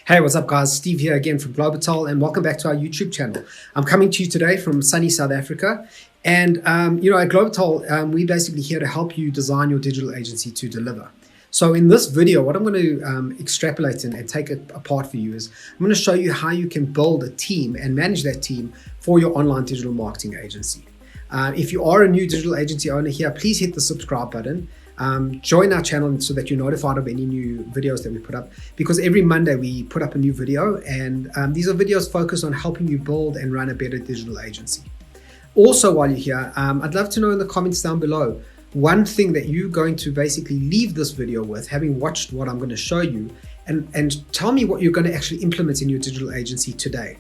Hey, what's up, guys? Steve here again from Globatel, and welcome back to our YouTube channel. I'm coming to you today from sunny South Africa. And, at Globatel, we're basically here to help you design your digital agency to deliver. So in this video, what I'm going to extrapolate and take it apart for you is I'm going to show you how you can build a team and manage that team for your online digital marketing agency. If you are a new digital agency owner here, please hit the subscribe button. Join our channel so that you're notified of any new videos that we put up, because every Monday we put up a new video, and these are videos focused on helping you build and run a better digital agency. Also, while you're here, I'd love to know in the comments down below one thing that you're going to basically leave this video with, having watched what I'm going to show you, and tell me what you're going to actually implement in your digital agency today.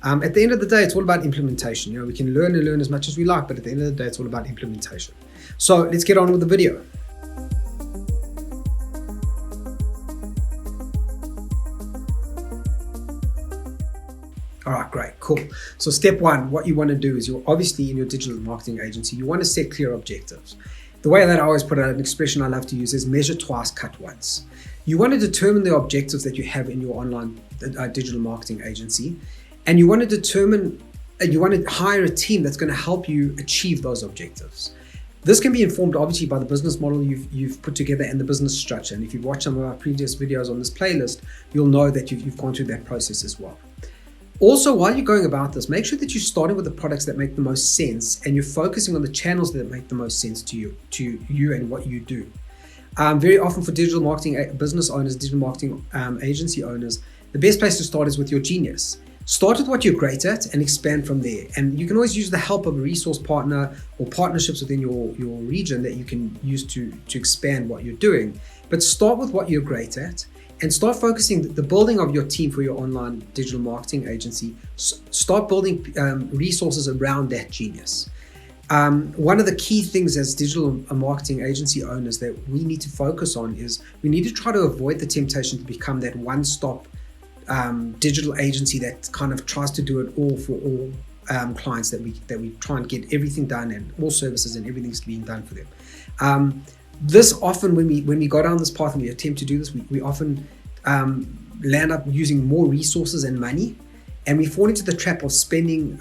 At the end of the day, it's all about implementation. We can learn and learn as much as we like, but at the end of the day, it's all about implementation. So let's get on with the video. All right, great, cool. So step one, what you want to do is you're obviously in your digital marketing agency, you want to set clear objectives. The way that I always put it, an expression I love to use is measure twice, cut once. You want to determine the objectives that you have in your online digital marketing agency, and you want to hire a team that's going to help you achieve those objectives. This can be informed obviously by the business model you've put together and the business structure. And if you've watched some of our previous videos on this playlist, you'll know that you've gone through that process as well. Also, while you're going about this, make sure that you're starting with the products that make the most sense, and you're focusing on the channels that make the most sense to you and what you do. Very often for digital marketing business owners, digital marketing agency owners, the best place to start is with your genius. Start with what you're great at and expand from there. And you can always use the help of a resource partner or partnerships within your region that you can use to expand what you're doing. But start with what you're great at, and start focusing the building of your team for your online digital marketing agency. Start building resources around that genius. One of the key things as digital marketing agency owners that we need to focus on is we need to try to avoid the temptation to become that one-stop digital agency that kind of tries to do it all for all clients, that we try and get everything done and all services and everything's being done for them. This often, when we go down this path and we attempt to do this, we often land up using more resources and money, and we fall into the trap of spending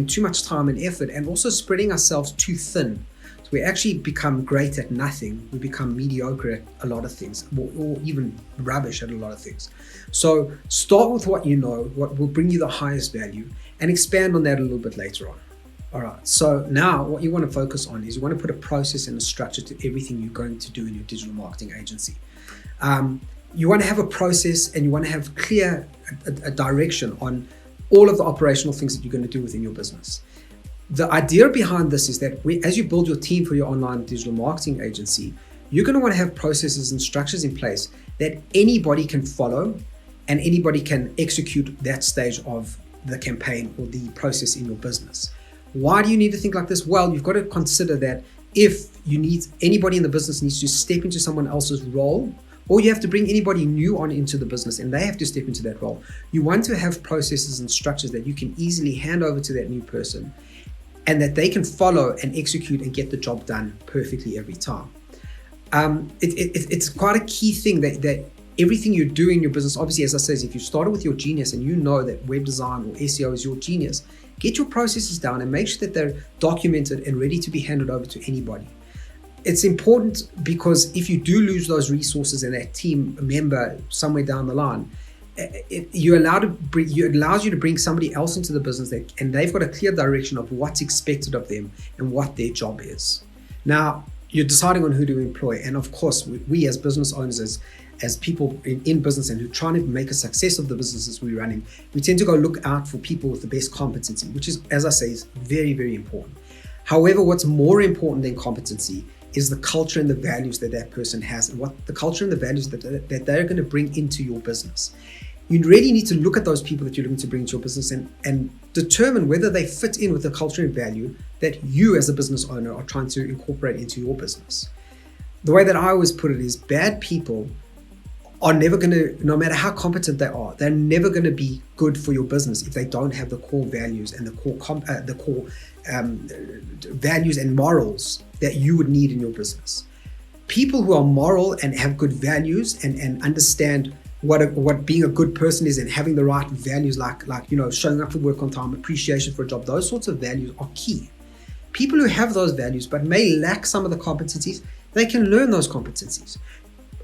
too much time and effort, and also spreading ourselves too thin. So we actually become great at nothing. We become mediocre at a lot of things, or even rubbish at a lot of things. So start with what you know, what will bring you the highest value, and expand on that a little bit later on. All right, so now what you want to focus on is you want to put a process and a structure to everything you're going to do in your digital marketing agency. You want to have a process, and you want to have clear a direction on all of the operational things that you're going to do within your business. The idea behind this is that as you build your team for your online digital marketing agency, you're going to want to have processes and structures in place that anybody can follow, and anybody can execute that stage of the campaign or the process in your business. Why do you need to think like this? Well, you've got to consider that if anybody in the business needs to step into someone else's role, or you have to bring anybody new on into the business and they have to step into that role, you want to have processes and structures that you can easily hand over to that new person, and that they can follow and execute and get the job done perfectly every time. It's quite a key thing that everything you do in your business, obviously, as I said, if you started with your genius and you know that web design or SEO is your genius, get your processes down and make sure that they're documented and ready to be handed over to anybody. It's important because if you do lose those resources and that team member somewhere down the line, it allows you to bring somebody else into the business and they've got a clear direction of what's expected of them and what their job is. Now, you're deciding on who to employ. And of course, we as business owners, as people in business and who are trying to make a success of the businesses we're running, we tend to go look out for people with the best competency, which is, as I say, is very, very important. However, what's more important than competency is the culture and the values that person has, and what the culture and the values that they're going to bring into your business. You really need to look at those people that you're looking to bring into your business and determine whether they fit in with the culture and value that you as a business owner are trying to incorporate into your business. The way that I always put it is, bad people are never going to, no matter how competent they are, they're never going to be good for your business if they don't have the core values and the core values and morals that you would need in your business. People who are moral and have good values and understand what being a good person is and having the right values, like showing up for work on time, appreciation for a job. Those sorts of values are key. People who have those values but may lack some of the competencies, they can learn those competencies.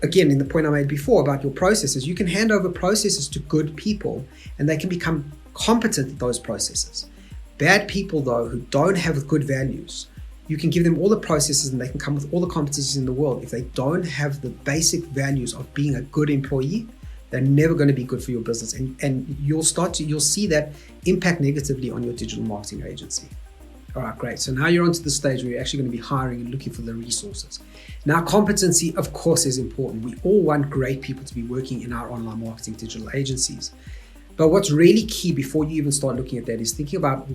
Again, in the point I made before about your processes, you can hand over processes to good people and they can become competent at those processes. Bad people, though, who don't have good values, you can give them all the processes and they can come with all the competencies in the world. If they don't have the basic values of being a good employee, they're never going to be good for your business. And you'll see that impact negatively on your digital marketing agency. All right, great. So now you're onto the stage where you're actually going to be hiring and looking for the resources. Now, competency, of course, is important. We all want great people to be working in our online marketing digital agencies. But what's really key before you even start looking at that is thinking about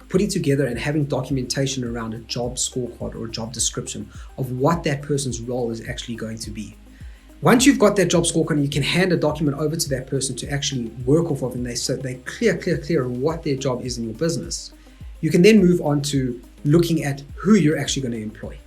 putting together and having documentation around a job scorecard or a job description of what that person's role is actually going to be. Once you've got that job scorecard, you can hand a document over to that person to actually work off of, and they're clear on what their job is in your business. You can then move on to looking at who you're actually going to employ.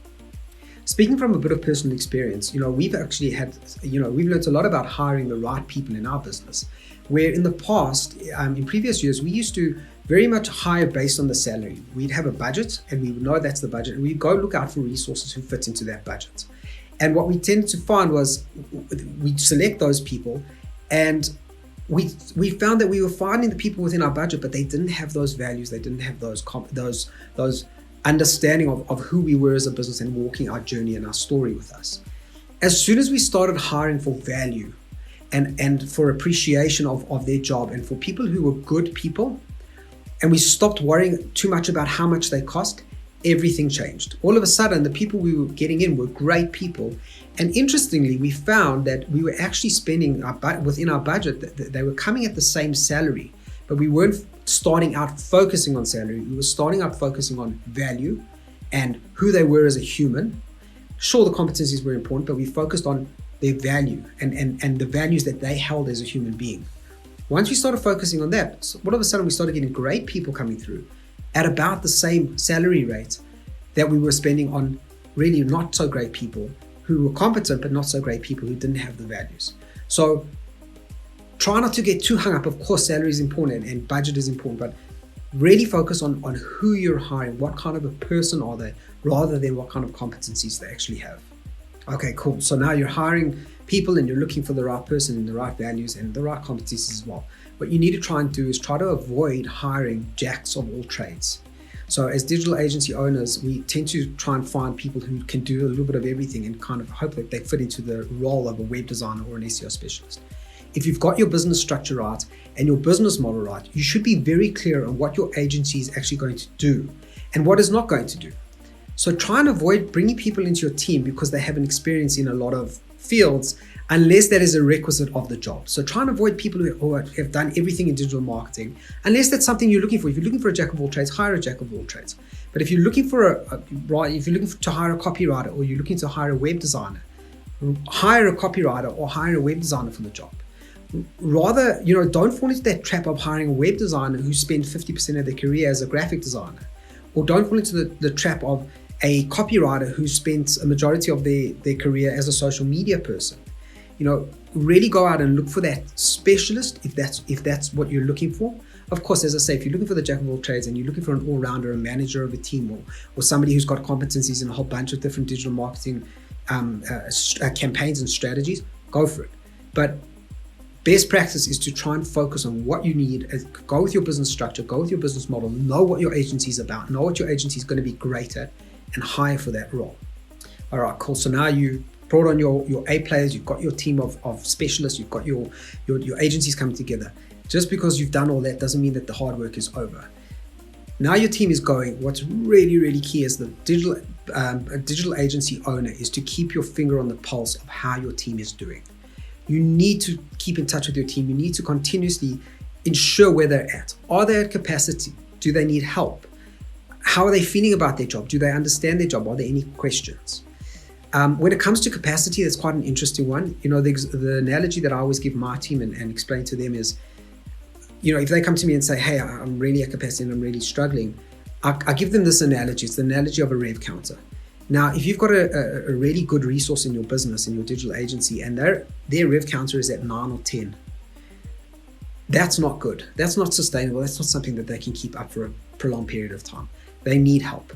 Speaking from a bit of personal experience, we've learned a lot about hiring the right people in our business, where in the past, in previous years, we used to very much hire based on the salary. We'd have a budget and we would know that's the budget, and we'd go look out for resources who fit into that budget. And what we tended to find was we'd select those people, and we found that we were finding the people within our budget, but they didn't have those values. They didn't have those understanding of who we were as a business and walking our journey and our story with us. As soon as we started hiring for value and for appreciation of their job and for people who were good people, and we stopped worrying too much about how much they cost, everything changed. All of a sudden, the people we were getting in were great people. And interestingly, we found that we were actually spending within our budget, they were coming at the same salary, but we weren't starting out focusing on salary. We were starting out focusing on value and who they were as a human. Sure, the competencies were important, but we focused on their value and the values that they held as a human being. Once we started focusing on that, so all of a sudden we started getting great people coming through at about the same salary rate that we were spending on really not so great people who were competent, but not so great people who didn't have the values. So try not to get too hung up. Of course, salary is important and budget is important, but really focus on who you're hiring, what kind of a person are they, rather than what kind of competencies they actually have. Okay, cool. So now you're hiring people and you're looking for the right person and the right values and the right competencies as well. What you need to try and do is try to avoid hiring jacks of all trades. So as digital agency owners, we tend to try and find people who can do a little bit of everything and kind of hope that they fit into the role of a web designer or an SEO specialist. If you've got your business structure right and your business model right, you should be very clear on what your agency is actually going to do and what it's not going to do. So try and avoid bringing people into your team because they have an experience in a lot of fields, unless that is a requisite of the job. So try and avoid people who have done everything in digital marketing, unless that's something you're looking for. If you're looking for a jack of all trades, hire a jack of all trades. But if you're looking for to hire a copywriter, or you're looking to hire a web designer, hire a copywriter or hire a web designer for the job. Rather, don't fall into that trap of hiring a web designer who spent 50% of their career as a graphic designer, or don't fall into the trap of a copywriter who spent a majority of their career as a social media person. Really go out and look for that specialist if that's what you're looking for. Of course, as I say, if you're looking for the jack of all trades and you're looking for an all-rounder, a manager of a team, or somebody who's got competencies in a whole bunch of different digital marketing campaigns and strategies, go for it. But best practice is to try and focus on what you need. Go with your business structure, go with your business model, know what your agency is about, know what your agency is going to be great at, and hire for that role. All right, cool. So now you brought on your A players, you've got your team of specialists, you've got your agencies coming together. Just because you've done all that doesn't mean that the hard work is over. Now your team is going. What's really, really key as the digital agency owner is to keep your finger on the pulse of how your team is doing. You need to keep in touch with your team. You need to continuously ensure where they're at. Are they at capacity? Do they need help? How are they feeling about their job? Do they understand their job? Are there any questions? When it comes to capacity, that's quite an interesting one. The analogy that I always give my team and explain to them is, if they come to me and say, hey, I'm really at capacity and I'm really struggling, I give them this analogy. It's the analogy of a rev counter. Now, if you've got a really good resource in your business, in your digital agency, and their rev counter is at 9 or 10, that's not good. That's not sustainable. That's not something that they can keep up for a prolonged period of time. They need help.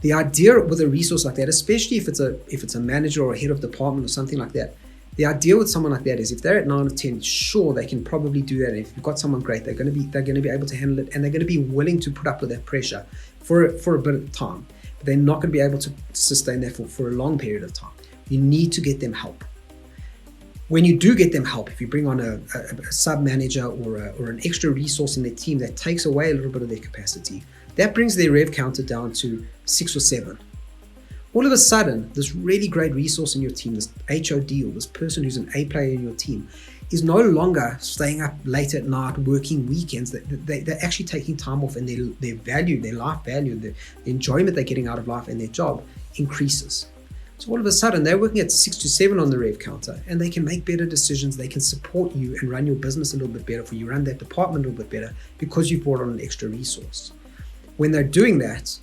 The idea with a resource like that, especially if it's a manager or a head of department or something like that, the idea with someone like that is if they're at 9 or 10, sure, they can probably do that. And if you've got someone great, they're going to be able to handle it, and they're going to be willing to put up with that pressure for a bit of time. But they're not going to be able to sustain that for a long period of time. You need to get them help. When you do get them help, if you bring on a sub-manager or an extra resource in their team that takes away a little bit of their capacity, that brings their rev counter down to 6 or 7. All of a sudden, this really great resource in your team, this HOD or this person who's an A player in your team, is no longer staying up late at night, working weekends. They're actually taking time off, and their value, their life value, the enjoyment they're getting out of life and their job increases. So all of a sudden, they're working at 6 to 7 on the rev counter, and they can make better decisions. They can support you and run your business a little bit better for you, run that department a little bit better because you've brought on an extra resource. When they're doing that,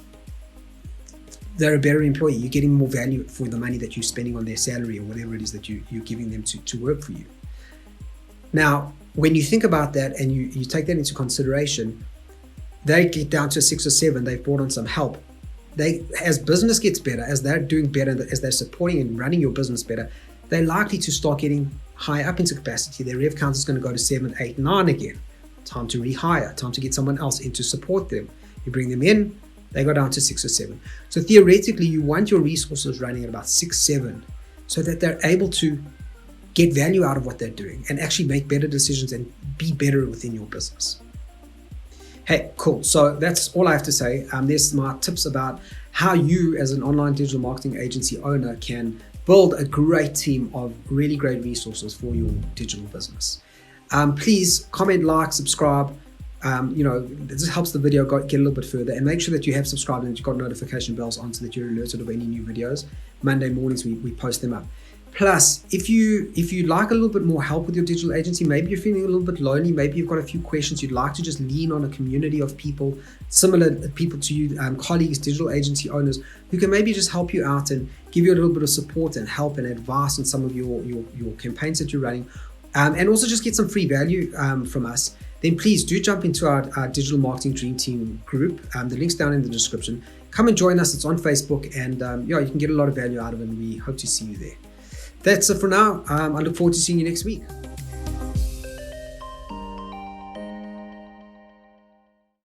they're a better employee. You're getting more value for the money that you're spending on their salary or whatever it is that you're giving them to work for you. Now, when you think about that and you take that into consideration, they get down to a 6 or 7, they've brought on some help. As business gets better, as they're doing better, as they're supporting and running your business better, they're likely to start getting high up into capacity. Their rev count is going to go to 7, 8, 9 again. Time to rehire, time to get someone else in to support them. You bring them in, they go down to 6 or 7. So theoretically, you want your resources running at about 6, 7, so that they're able to get value out of what they're doing and actually make better decisions and be better within your business. Hey, cool. So that's all I have to say. There's my tips about how you as an online digital marketing agency owner can build a great team of really great resources for your digital business. Please comment, like, subscribe. This helps the video get a little bit further, and make sure that you have subscribed and you've got notification bells on so that you're alerted of any new videos. Monday mornings we post them up. Plus, if you'd like a little bit more help with your digital agency, maybe you're feeling a little bit lonely, maybe you've got a few questions, you'd like to just lean on a community of people, similar people to you, colleagues, digital agency owners, who can maybe just help you out and give you a little bit of support and help and advice on some of your campaigns that you're running, and also just get some free value from us, then please do jump into our Digital Marketing Dream Team group. The link's down in the description. Come and join us. It's on Facebook, and you can get a lot of value out of it, and we hope to see you there. That's it for now. I look forward to seeing you next week.